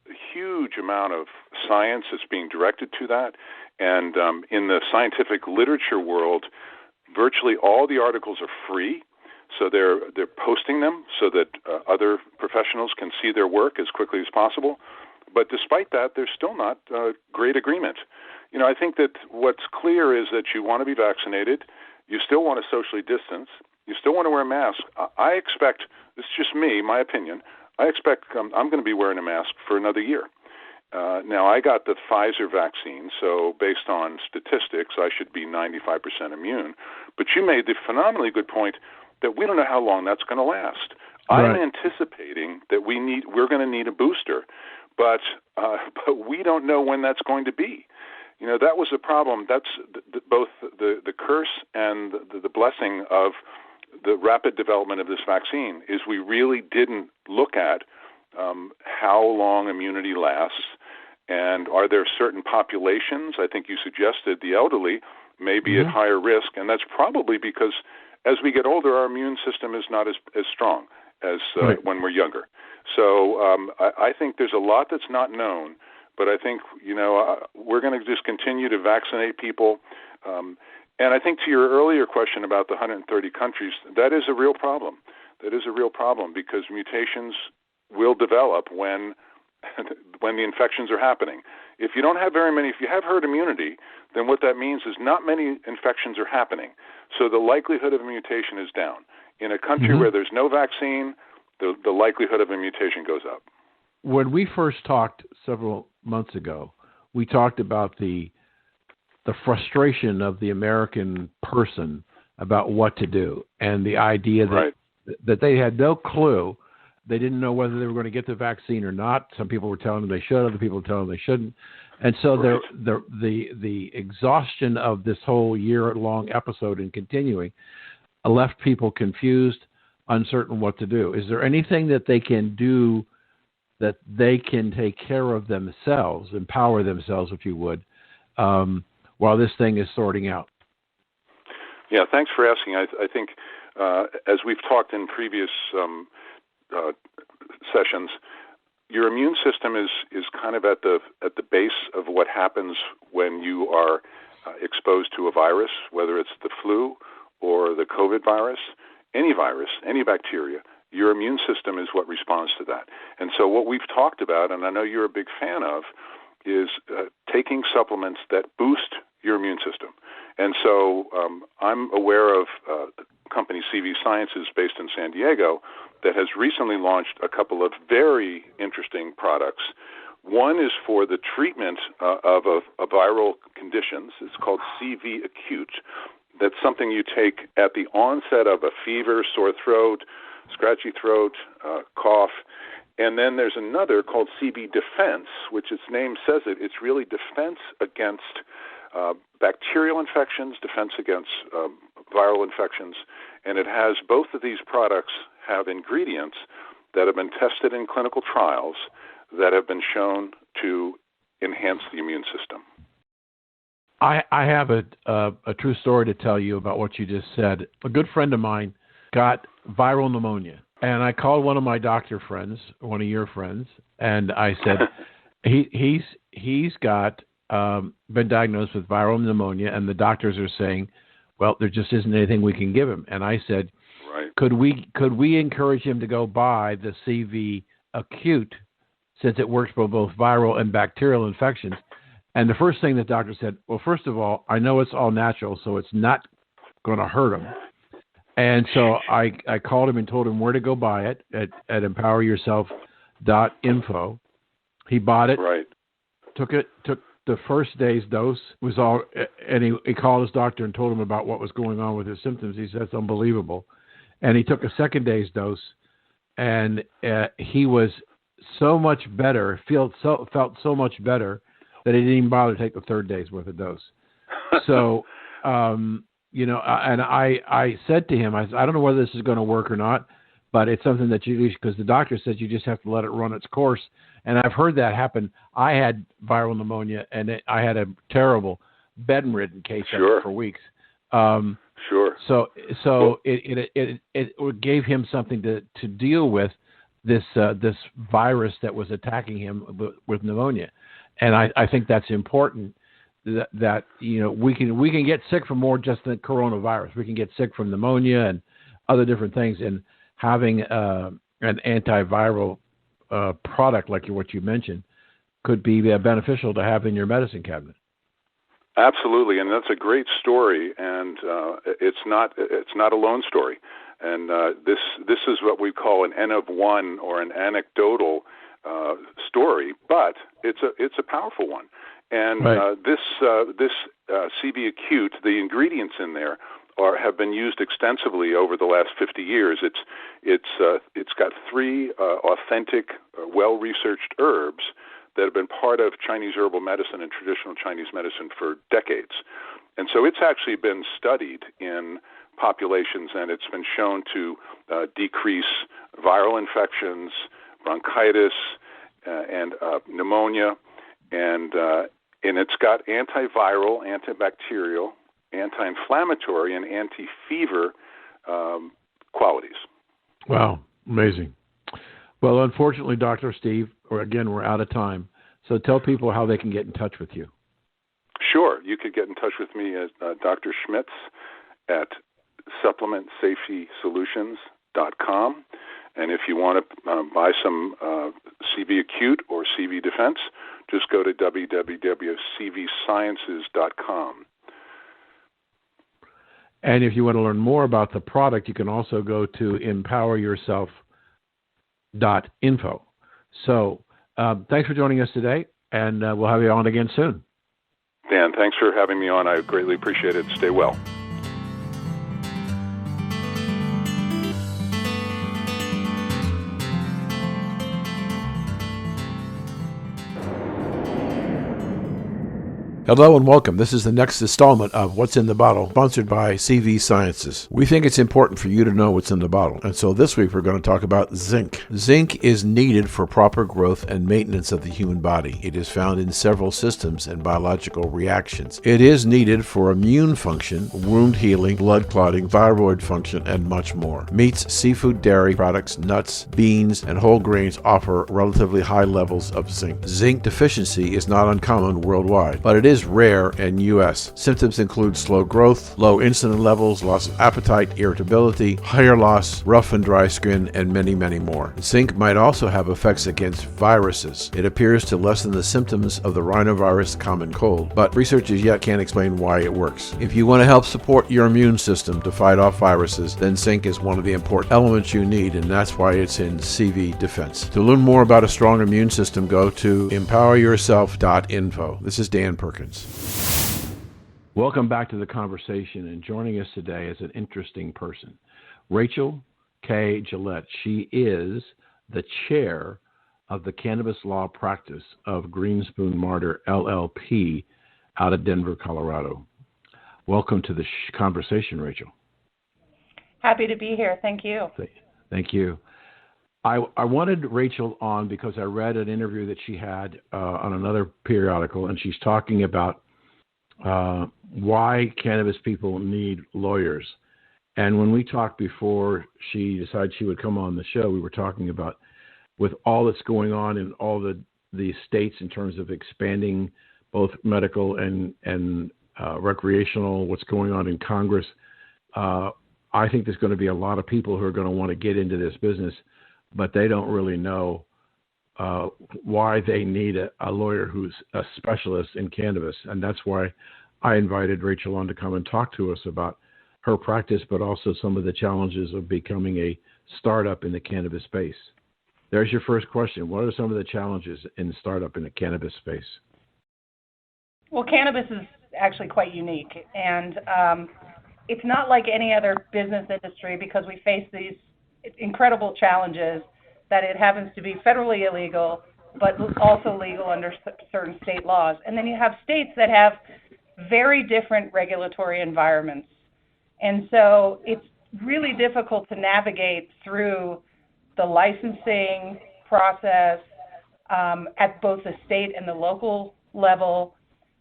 a huge amount of science that's being directed to that, and in the scientific literature world, virtually all the articles are free. So they're posting them so that other professionals can see their work as quickly as possible. But despite that, there's still not great agreement. You know, I think that what's clear is that you want to be vaccinated. You still want to socially distance. You still want to wear a mask. I expect, this is just me, my opinion, I expect I'm going to be wearing a mask for another year. Now, I got the Pfizer vaccine, so based on statistics, I should be 95% immune. But you made the phenomenally good point that we don't know how long that's going to last. Right. I'm anticipating that we're going to need a booster, but we don't know when that's going to be. You know, that was a problem. That's both the curse and the blessing of the rapid development of this vaccine is we really didn't look at how long immunity lasts, and are there certain populations? I think you suggested the elderly may be at higher risk, and that's probably because as we get older, our immune system is not as strong as when we're younger. So I think there's a lot that's not known, but I think, you know, we're going to just continue to vaccinate people. And I think to your earlier question about the 130 countries, that is a real problem. That is a real problem because mutations will develop when the infections are happening. If you don't have very many, if you have herd immunity, then what that means is not many infections are happening. So the likelihood of a mutation is down. In a country where there's no vaccine, the likelihood of a mutation goes up. When we first talked several months ago, we talked about the frustration of the American person about what to do, and the idea that they had no clue. They didn't know whether they were going to get the vaccine or not. Some people were telling them they should, other people were telling them they shouldn't. And so the exhaustion of this whole year-long episode and continuing left people confused, uncertain what to do. Is there anything that they can do that they can take care of themselves, empower themselves, if you would, while this thing is sorting out? Yeah, thanks for asking. I think as we've talked in previous sessions, your immune system is kind of at the base of what happens when you are exposed to a virus, whether it's the flu or the COVID virus, any bacteria. Your immune system is what responds to that. And so what we've talked about, and I know you're a big fan of, is taking supplements that boost your immune system. And so I'm aware of the company CV Sciences based in San Diego that has recently launched a couple of very interesting products. One is for the treatment of viral conditions. It's called CV Acute. That's something you take at the onset of a fever, sore throat, scratchy throat, cough. And then there's another called CV Defense, which its name says it. It's really defense against bacterial infections, defense against viral infections. And it has both of these products have ingredients that have been tested in clinical trials that have been shown to enhance the immune system. I have a true story to tell you about what you just said. A good friend of mine got viral pneumonia, and I called one of my doctor friends, one of your friends, and I said, he's got been diagnosed with viral pneumonia, and the doctors are saying, well, there just isn't anything we can give him. And I said, could we encourage him to go buy the CV Acute, since it works for both viral and bacterial infections? And the first thing the doctor said, well, first of all, I know it's all natural, so it's not going to hurt him. And so I called him and told him where to go buy it at empoweryourself.info. He bought it, took the first day's dose, was all, and he called his doctor and told him about what was going on with his symptoms. He said, it's unbelievable. And he took a second day's dose, and he was so much better, felt so much better that he didn't even bother to take the third day's worth of dose. So, you know, and I said to him, I don't know whether this is going to work or not, but it's something that because the doctor said you just have to let it run its course. And I've heard that happen. I had viral pneumonia, and I had a terrible bedridden case of it for weeks. So it gave him something to deal with this virus that was attacking him with pneumonia. And I think that's important that you know we can get sick from more just than coronavirus. We can get sick from pneumonia and other different things. And having an antiviral product like what you mentioned could be beneficial to have in your medicine cabinet. Absolutely, and that's a great story. And it's not a lone story. And this is what we call an N of one or an anecdotal story, but it's a powerful one. And right. This CV Acute, the ingredients in there have been used extensively over the last 50 years. It's got 3 authentic, well-researched herbs that have been part of Chinese herbal medicine and traditional Chinese medicine for decades. And so it's actually been studied in populations, and it's been shown to decrease viral infections, bronchitis, and pneumonia, and it's got antiviral, antibacterial, anti-inflammatory, and anti-fever qualities. Wow, amazing. Well, unfortunately, Dr. Steve, we're out of time. So tell people how they can get in touch with you. Sure. You could get in touch with me at Dr. Schmitz at supplementsafetysolutions.com. And if you want to buy some CV Acute or CV Defense, just go to www.cvsciences.com. And if you want to learn more about the product, you can also go to empoweryourself.info. So thanks for joining us today, and we'll have you on again soon. Dan, thanks for having me on. I greatly appreciate it. Stay well. Hello and welcome. This is the next installment of What's in the Bottle, sponsored by CV Sciences. We think it's important for you to know what's in the bottle, and so this week we're going to talk about zinc. Zinc is needed for proper growth and maintenance of the human body. It is found in several systems and biological reactions. It is needed for immune function, wound healing, blood clotting, thyroid function, and much more. Meats, seafood, dairy products, nuts, beans, and whole grains offer relatively high levels of zinc. Zinc deficiency is not uncommon worldwide, but it is rare in U.S. Symptoms include slow growth, low insulin levels, loss of appetite, irritability, hair loss, rough and dry skin, and many, many more. Zinc might also have effects against viruses. It appears to lessen the symptoms of the rhinovirus common cold, but researchers yet can't explain why it works. If you want to help support your immune system to fight off viruses, then zinc is one of the important elements you need, and that's why it's in CV Defense. To learn more about a strong immune system, go to empoweryourself.info. This is Dan Perkins. Welcome back to the conversation, and joining us today is an interesting person, Rachel K. Gillette. She is the chair of the Cannabis Law Practice of Greenspoon Martyr LLP out of Denver, Colorado. Welcome to the conversation, Rachel. Happy to be here. Thank you. Thank you. I wanted Rachel on because I read an interview that she had on another periodical, and she's talking about why cannabis people need lawyers. And when we talked before she decided she would come on the show, we were talking about with all that's going on in all the states in terms of expanding both medical and recreational, what's going on in Congress. I think there's going to be a lot of people who are going to want to get into this business, but they don't really know why they need a lawyer who's a specialist in cannabis. And that's why I invited Rachel on to come and talk to us about her practice, but also some of the challenges of becoming a startup in the cannabis space. There's your first question. What are some of the challenges in startup in the cannabis space? Well, cannabis is actually quite unique, and it's not like any other business industry because we face these incredible challenges that it happens to be federally illegal, but also legal under certain state laws. And then you have states that have very different regulatory environments. And so it's really difficult to navigate through the licensing process at both the state and the local level.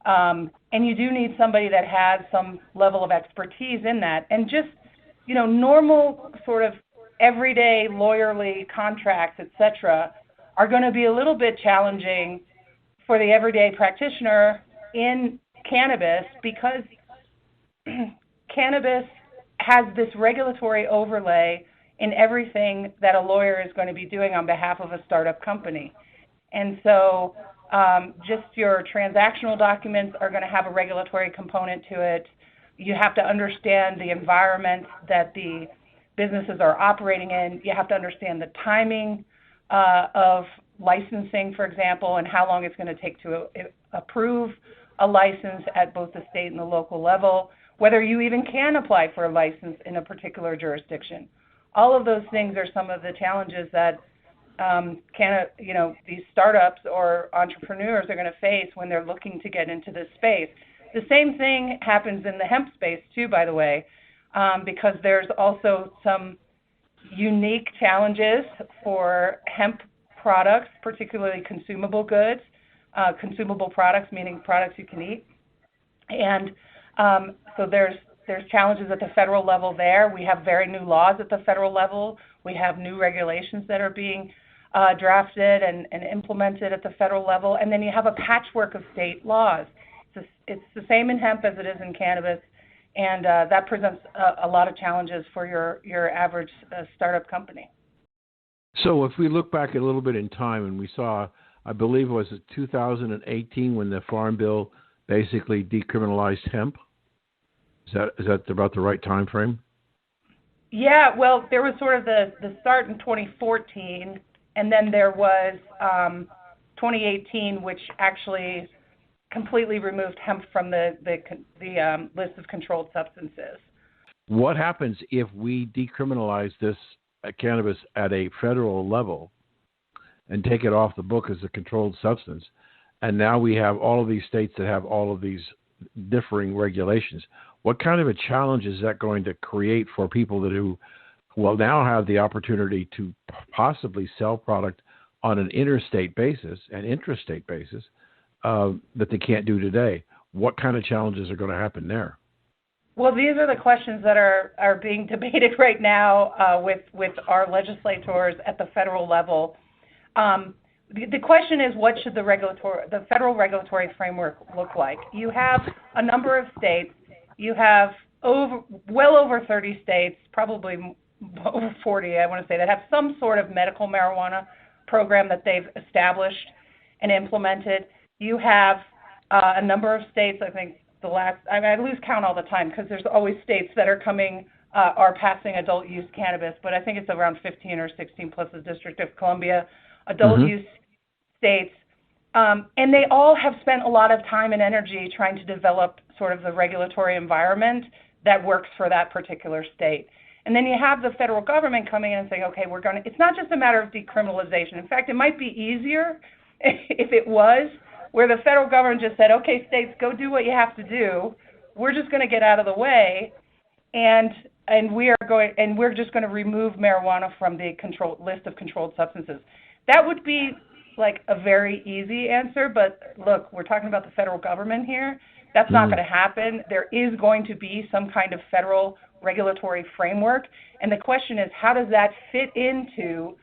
And you do need somebody that has some level of expertise in that. And just, normal sort of everyday lawyerly contracts, et cetera, are going to be a little bit challenging for the everyday practitioner in cannabis because cannabis has this regulatory overlay in everything that a lawyer is going to be doing on behalf of a startup company. And so just your transactional documents are going to have a regulatory component to it. You have to understand the environment that the businesses are operating in. You have to understand the timing of licensing, for example, and how long it's going to take to approve a license at both the state and the local level, whether you even can apply for a license in a particular jurisdiction. All of those things are some of the challenges that these startups or entrepreneurs are going to face when they're looking to get into this space. The same thing happens in the hemp space too, by the way, because there's also some unique challenges for hemp products, particularly consumable goods, consumable products, meaning products you can eat. And so there's challenges at the federal level there. We have very new laws at the federal level. We have new regulations that are being drafted and implemented at the federal level. And then you have a patchwork of state laws. It's the same in hemp as it is in cannabis. And that presents a lot of challenges for your average startup company. So if we look back a little bit in time, and we saw, I believe it was 2018 when the Farm Bill basically decriminalized hemp. Is that about the right time frame? Yeah, well, there was sort of the start in 2014, and then there was 2018, which actually completely removed hemp from the list of controlled substances. What happens if we decriminalize this cannabis at a federal level and take it off the book as a controlled substance, and now we have all of these states that have all of these differing regulations? What kind of a challenge is that going to create for people who will now have the opportunity to possibly sell product on an interstate basis and intrastate basis that they can't do today? What kind of challenges are going to happen there? Well, these are the questions that are being debated right now with our legislators at the federal level. The question is, what should the federal regulatory framework look like? You have a number of states. You have well over 30 states, probably over 40, I want to say, that have some sort of medical marijuana program that they've established and implemented. You have a number of states, I think I lose count all the time because there's always states that are passing adult use cannabis, but I think it's around 15 or 16 plus the District of Columbia adult use states. And they all have spent a lot of time and energy trying to develop sort of the regulatory environment that works for that particular state. And then you have the federal government coming in and saying, okay, it's not just a matter of decriminalization. In fact, it might be easier if it was, where the federal government just said, okay, states, go do what you have to do. We're just going to get out of the way, and we're just going to remove marijuana from the list of controlled substances. That would be like a very easy answer, but look, we're talking about the federal government here. That's not going to happen. There is going to be some kind of federal regulatory framework, and the question is, how does that fit into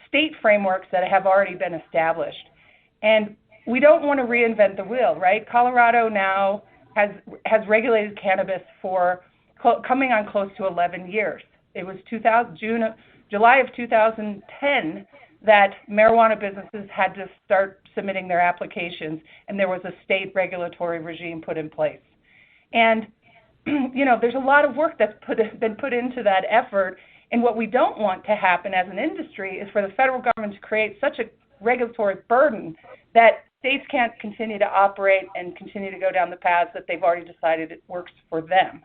state frameworks that have already been established? And we don't want to reinvent the wheel, right? Colorado now has regulated cannabis for coming on close to 11 years. It was July of 2010 that marijuana businesses had to start submitting their applications, and there was a state regulatory regime put in place. And there's a lot of work that's been put into that effort. And what we don't want to happen as an industry is for the federal government to create such a regulatory burden that states can't continue to operate and continue to go down the paths that they've already decided it works for them.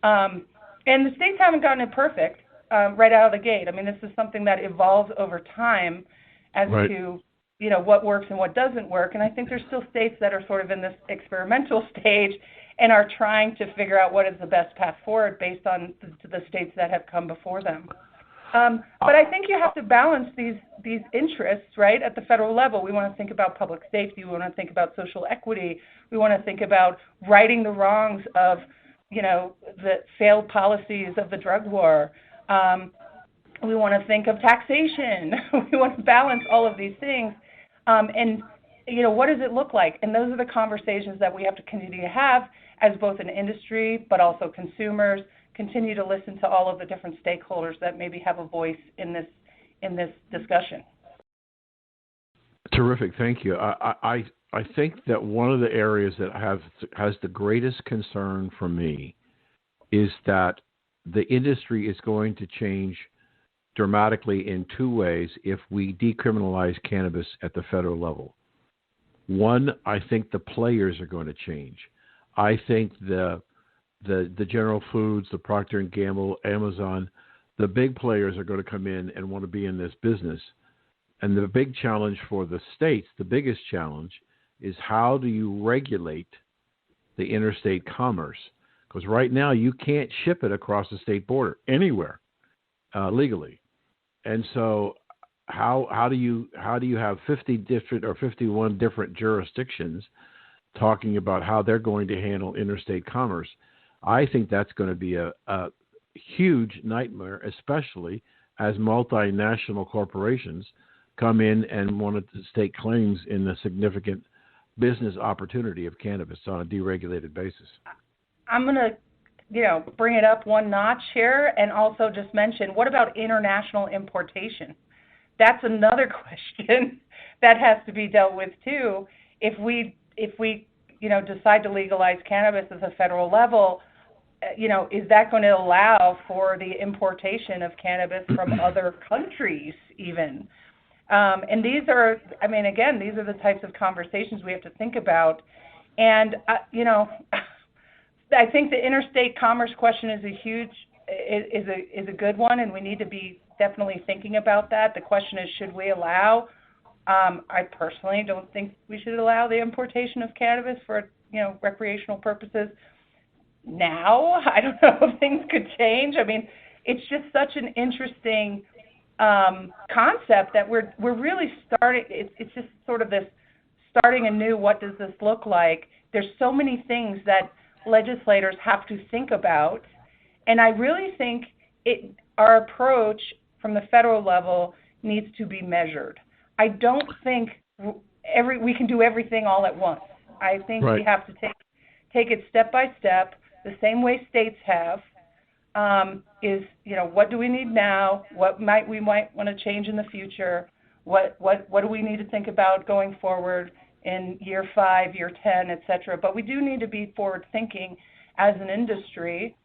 And the states haven't gotten it perfect right out of the gate. I mean, this is something that evolves over time as to what works and what doesn't work. And I think there's still states that are sort of in this experimental stage and are trying to figure out what is the best path forward based on the states that have come before them. But I think you have to balance these interests, right, at the federal level. We want to think about public safety. We want to think about social equity. We want to think about righting the wrongs of, the failed policies of the drug war. We want to think of taxation. We want to balance all of these things. And, what does it look like? And those are the conversations that we have to continue to have as both an industry but also consumers. Continue to listen to all of the different stakeholders that maybe have a voice in this discussion. Terrific, thank you. I think that one of the areas that has the greatest concern for me is that the industry is going to change dramatically in two ways if we decriminalize cannabis at the federal level. One, I think the players are going to change. I think the General Foods, the Procter & Gamble, Amazon, the big players are going to come in and want to be in this business. And the big challenge for the states, the biggest challenge, is how do you regulate the interstate commerce? Because right now you can't ship it across the state border anywhere legally. And so how do you have 50 different or 51 different jurisdictions talking about how they're going to handle interstate commerce? I think that's going to be a huge nightmare, especially as multinational corporations come in and want to stake claims in the significant business opportunity of cannabis on a deregulated basis. I'm going to, bring it up one notch here and also just mention, what about international importation? That's another question that has to be dealt with too. If we decide to legalize cannabis at the federal level, is that going to allow for the importation of cannabis from other countries even? And these are the types of conversations we have to think about. And, I think the interstate commerce question is a good one, and we need to be definitely thinking about that. The question is, should we allow? I personally don't think we should allow the importation of cannabis for, recreational purposes. Now, I don't know if things could change. I mean, it's just such an interesting concept that we're really starting. It's just sort of this starting anew. What does this look like? There's so many things that legislators have to think about, and I really think our approach from the federal level needs to be measured. I don't think we can do everything all at once. I think we have to take it step by step, the same way states have. What do we need now? What we might want to change in the future? What do we need to think about going forward in year 5, year 10, et cetera? But we do need to be forward-thinking as an industry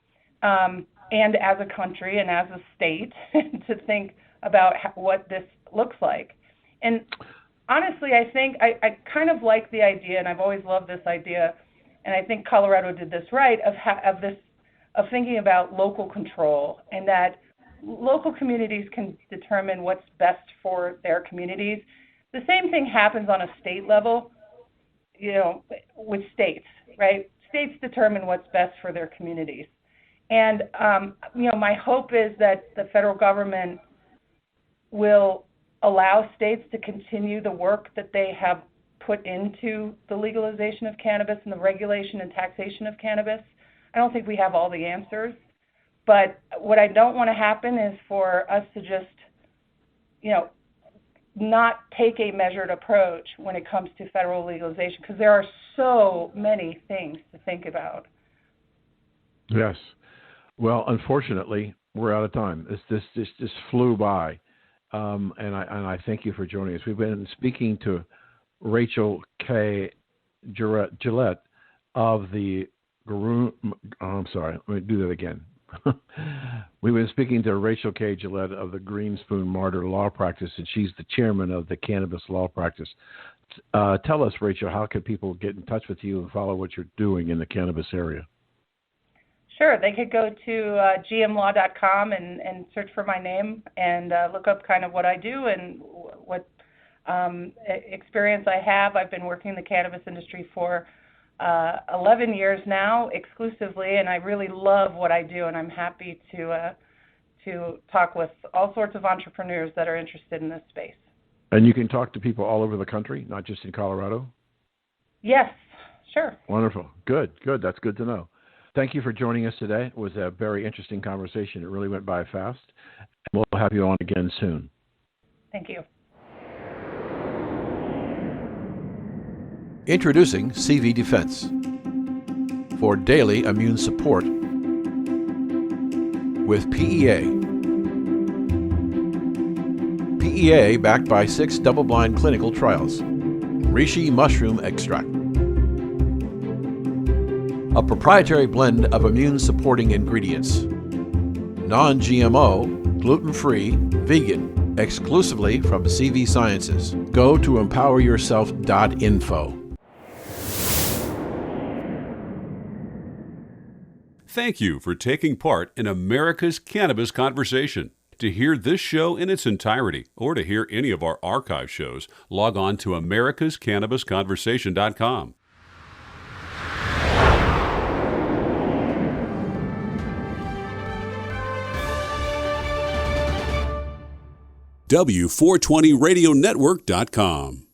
and as a country and as a state to think about what this looks like. And honestly, I think I kind of like the idea, and I've always loved this idea, and I think Colorado did this right, of thinking about local control, and that local communities can determine what's best for their communities. The same thing happens on a state level, with states, right? States determine what's best for their communities. And, my hope is that the federal government will allow states to continue the work that they have put into the legalization of cannabis and the regulation and taxation of cannabis. I don't think we have all the answers, but what I don't want to happen is for us to just, not take a measured approach when it comes to federal legalization, because there are so many things to think about. Yes. Well, unfortunately, we're out of time. This just flew by, and I thank you for joining us. We've been speaking to Rachel K. Gillette of the I'm sorry, let me do that again. We've been speaking to Rachel K. Gillette of the Green Spoon Martyr Law Practice, and she's the chairman of the Cannabis Law Practice. Tell us, Rachel, how can people get in touch with you and follow what you're doing in the cannabis area? Sure. They could go to gmlaw.com and search for my name and look up kind of what I do and what experience I have. I've been working in the cannabis industry for 11 years now exclusively, and I really love what I do, and I'm happy to talk with all sorts of entrepreneurs that are interested in this space. And you can talk to people all over the country, not just in Colorado? Yes, sure. Wonderful. Good. That's good to know. Thank you for joining us today. It was a very interesting conversation. It really went by fast, and we'll have you on again soon. Thank you. Introducing CV Defense for daily immune support with PEA. PEA backed by 6 double-blind clinical trials. Reishi mushroom extract. A proprietary blend of immune-supporting ingredients. non-GMO, gluten-free, vegan, exclusively from CV Sciences. Go to empoweryourself.info. Thank you for taking part in America's Cannabis Conversation. To hear this show in its entirety or to hear any of our archive shows, log on to americascannabisconversation.com. W420radionetwork.com